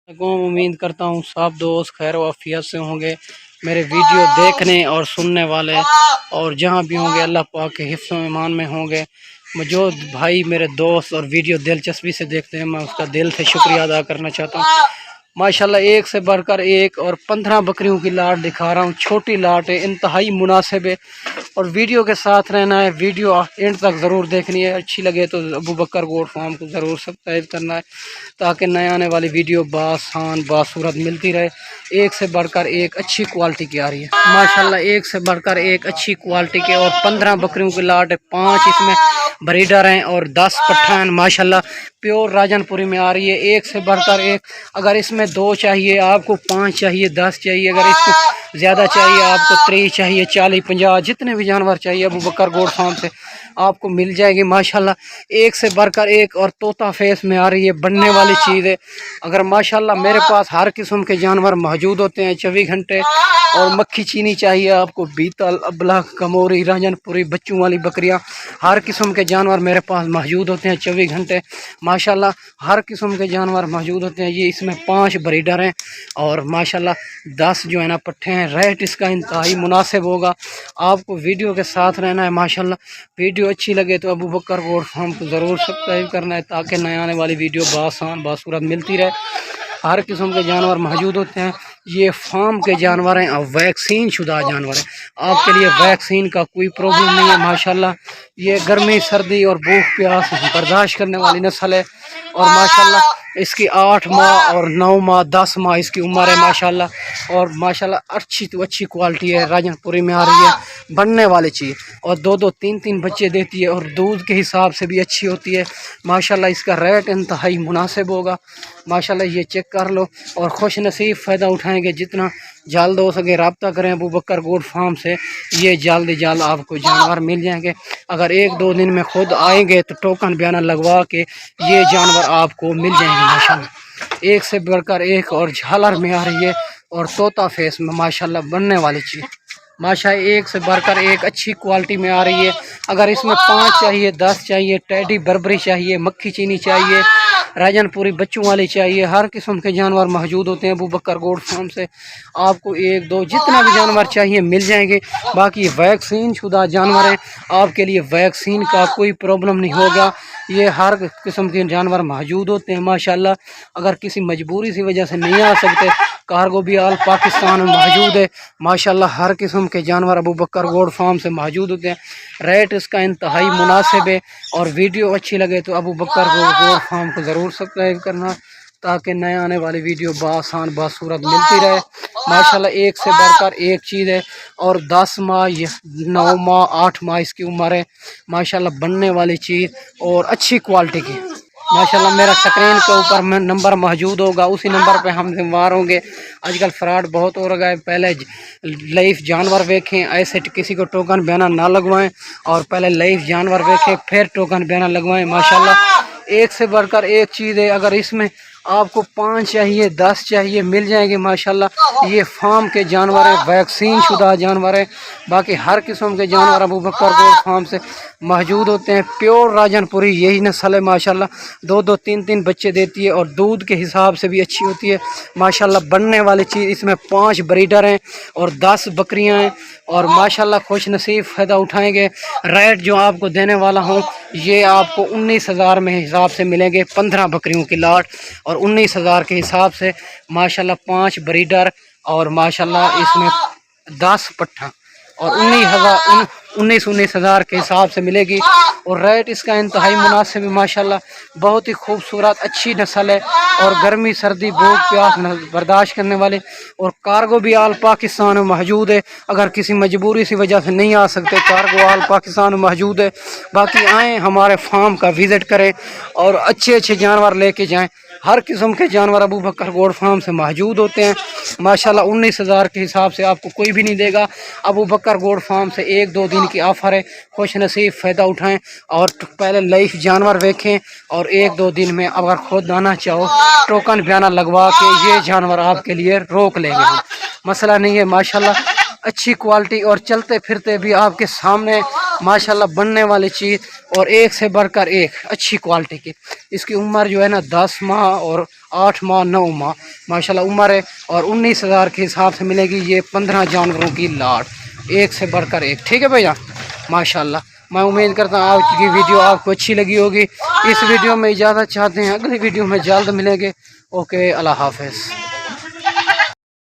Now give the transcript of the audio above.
उम्मीद करता हूँ सब दोस्त खैर वाफियत से होंगे, मेरे वीडियो देखने और सुनने वाले, और जहाँ भी होंगे अल्लाह पाक के हिफ्ज़ व ईमान में होंगे। जो भाई मेरे दोस्त और वीडियो दिलचस्पी से देखते हैं, मैं उसका दिल से शुक्रिया अदा करना चाहता हूँ। माशाल्लाह एक से बढ़कर एक, और 15 बकरियों की लाट दिखा रहा हूँ। छोटी लाट है, इंतहाई मुनासिब है, और वीडियो के साथ रहना है। वीडियो एंड तक ज़रूर देखनी है। अच्छी लगे तो अबू बकर गोट फार्म को ज़रूर सब्सक्राइब करना है, ताकि नए आने वाली वीडियो बासान बासूरत मिलती रहे। एक से बढ़कर एक अच्छी क्वालिटी की आ रही है माशाल्लाह, एक से बढ़कर एक अच्छी क्वालिटी के, और 15 बकरियों की लाट है। 5 इसमें ब्रीडर हैं और 10 पठान माशाल्लाह प्योर राजनपुरी में आ रही है। एक से बढ़कर एक, अगर इसमें 2 चाहिए आपको, 5 चाहिए, 10 चाहिए, अगर इसको ज़्यादा चाहिए आपको, 30 चाहिए, 40, 50, जितने भी जानवर चाहिए अबू बकर गोट फार्म से आपको मिल जाएगी माशाल्लाह। एक से बढ़कर एक, और तोता फेस में आ रही है, बनने वाली चीज़ है। अगर माशाल्लाह मेरे पास हर किस्म के जानवर मौजूद होते हैं 24 घंटे। और मक्खी चीनी चाहिए आपको, बीतल, अबला, कमोरी, राजनपुरी, बच्चों वाली बकरियां, हर किस्म के जानवर मेरे पास मौजूद होते हैं 24 घंटे माशाल्लाह। हर किस्म के जानवर मौजूद होते हैं। ये इसमें 5 ब्रीडर हैं, और माशाल्लाह 10 जो है ना पट्ठे हैं। रेट इसका इंतहाई मुनासिब होगा। आपको वीडियो के साथ रहना है माशाल्लाह। वीडियो अच्छी लगे तो अबू बकर गोट फार्म को ज़रूर सब्सक्राइब करना है, ताकि नए आने वाली वीडियो बासान बासूरत मिलती रहे। हर किस्म के जानवर मौजूद होते हैं। ये फार्म के जानवर हैं, और वैक्सीन शुदा जानवर हैं। आपके लिए वैक्सीन का कोई प्रॉब्लम नहीं है माशाल्लाह। ये गर्मी, सर्दी और भूख प्यास बर्दाश्त करने वाली नस्ल है, और माशाल्लाह इसकी 8 माह और 9 माह 10 माह इसकी उम्र है माशाल्लाह। और माशाल्लाह अच्छी तो अच्छी क्वालिटी है, राजनपुरी में आ रही है, बनने वाली चीज़, और 2-2, 3-3 बच्चे देती है, और दूध के हिसाब से भी अच्छी होती है माशाल्लाह। इसका रेट इंतहाई मुनासिब होगा माशाल्लाह। ये चेक कर लो, और खुश नसीब फ़ायदा उठाएंगे। जितना जल्द हो सके रब्ता करें अबू बकर गोट फार्म से, ये जल्द जल्द आपको जानवर मिल जाएंगे। अगर 1-2 दिन में खुद आएंगे तो टोकन बयाना लगवा के ये जानवर आपको मिल जाएंगे माशाल्लाह। एक से बढ़कर एक, और झालर में आ रही है, और तोता फेस में माशाल्लाह बनने वाली चीज़ माशाल्लाह। एक से बढ़कर एक अच्छी क्वालिटी में आ रही है। अगर इसमें 5 चाहिए, 10 चाहिए, टेडी बर्बरी चाहिए, मक्खी चीनी चाहिए, राजनपुरी बच्चों वाली चाहिए, हर किस्म के जानवर मौजूद होते हैं अबू बकर गोट फार्म से। आपको 1-2 जितना भी जानवर चाहिए मिल जाएंगे। बाकी वैक्सीन शुदा जानवर हैं, आपके लिए वैक्सीन का कोई प्रॉब्लम नहीं होगा। ये हर किस्म के जानवर मौजूद होते हैं माशाल्लाह। अगर किसी मजबूरी सी वजह से नहीं आ सकते, कार्गो भी आल पाकिस्तान में मौजूद है माशाल्लाह। हर किस्म के जानवर अबू बकर गोट फार्म से मौजूद होते हैं। रेट इसका इंतहाई मुनासिब है, और वीडियो अच्छी लगे तो अबू बकर गोट फार्म को ज़रूर सब्सक्राइब करना, ताकि नए आने वाली वीडियो बासान बासूरत मिलती रहे माशाल्लाह। एक से बढ़कर एक चीज़ है, और 10 माह, 9 माह, 8 माह इसकी उम्र है माशाल्लाह। बनने वाली चीज़ और अच्छी क्वालिटी की माशाल्लाह। मेरा स्क्रीन के ऊपर नंबर मौजूद होगा, उसी नंबर पे हम जिम्मेवार होंगे। आजकल फ्रॉड बहुत हो रहा है। पहले लाइफ जानवर देखें, ऐसे किसी को टोकन बयाना ना लगवाएं, और पहले लाइफ जानवर देखें फिर टोकन बयाना लगवाएं माशाल्लाह। एक से बढ़कर एक चीज़ है। अगर इसमें आपको 5 चाहिए, 10 चाहिए, मिल जाएंगे माशाल्लाह। ये फार्म के जानवर है, वैक्सीन शुदा जानवर है। बाकी हर किस्म के जानवर अबू बकर गोट फार्म से मौजूद होते हैं। प्योर राजनपुरी यही नस्ल है माशाल्लाह। 2-2, 3-3 बच्चे देती है, और दूध के हिसाब से भी अच्छी होती है माशाल्लाह। बनने वाली चीज़, इसमें 5 ब्रीडर हैं और 10 बकरियां हैं, और माशाल्लाह खुश नसीब फ़ायदा उठाएंगे। रेट जो आपको देने वाला हूँ, ये आपको 19,000 में हिसाब से मिलेंगे। 15 बकरियों की लाट, और 19,000 के हिसाब से माशाल्लाह। 5 ब्रीडर, और माशाल्लाह इसमें 10 पट्ठा, और 19,000 के हिसाब से मिलेगी। और रेट इसका इंतहाई मुनासिब है माशाल्लाह। बहुत ही खूबसूरत अच्छी नस्ल है, और गर्मी, सर्दी, भूख प्यास बर्दाश्त करने वाले, और कार्गो भी आल पाकिस्तान में मौजूद है। अगर किसी मजबूरी सी वजह से नहीं आ सकते, कार्गो आल पाकिस्तान में मौजूद है। बाकी आएँ हमारे फार्म का विज़िट करें, और अच्छे अच्छे जानवर लेके जाएँ। हर किस्म के जानवर अबू बकर गोट फार्म से मौजूद होते हैं माशाल्लाह। 19,000 के हिसाब से आपको कोई भी नहीं देगा। अबू बकर गोट फार्म से 1-2 दिन की ऑफ़र है, खुश नसीब फ़ायदा उठाएं, और पहले लाइफ जानवर देखें, और 1-2 दिन में अगर खुद आना चाहो टोकन बयाना लगवा के ये जानवर आपके लिए रोक लेंगे। मसला नहीं है माशाल्लाह। اچھی کوالٹی اور چلتے پھرتے بھی آپ کے سامنے ماشاءاللہ بننے والی چیز، اور ایک سے بڑھ کر ایک اچھی کوالٹی کی۔ اس کی عمر جو ہے نا 10 ماہ اور 8 ماہ 9 ماہ ماشاءاللہ عمر ہے، اور 19,000 کے حساب سے ملے گی یہ 15 جانوروں کی لاٹ، ایک سے بڑھ کر ایک۔ ٹھیک ہے بھائی جان، ماشاءاللہ میں امید کرتا ہوں آج کی ویڈیو آپ کو اچھی لگی ہوگی۔ اس ویڈیو میں اجازت چاہتے ہیں، اگلی ویڈیو میں جلد ملیں گے۔ اوکے، اللہ حافظ۔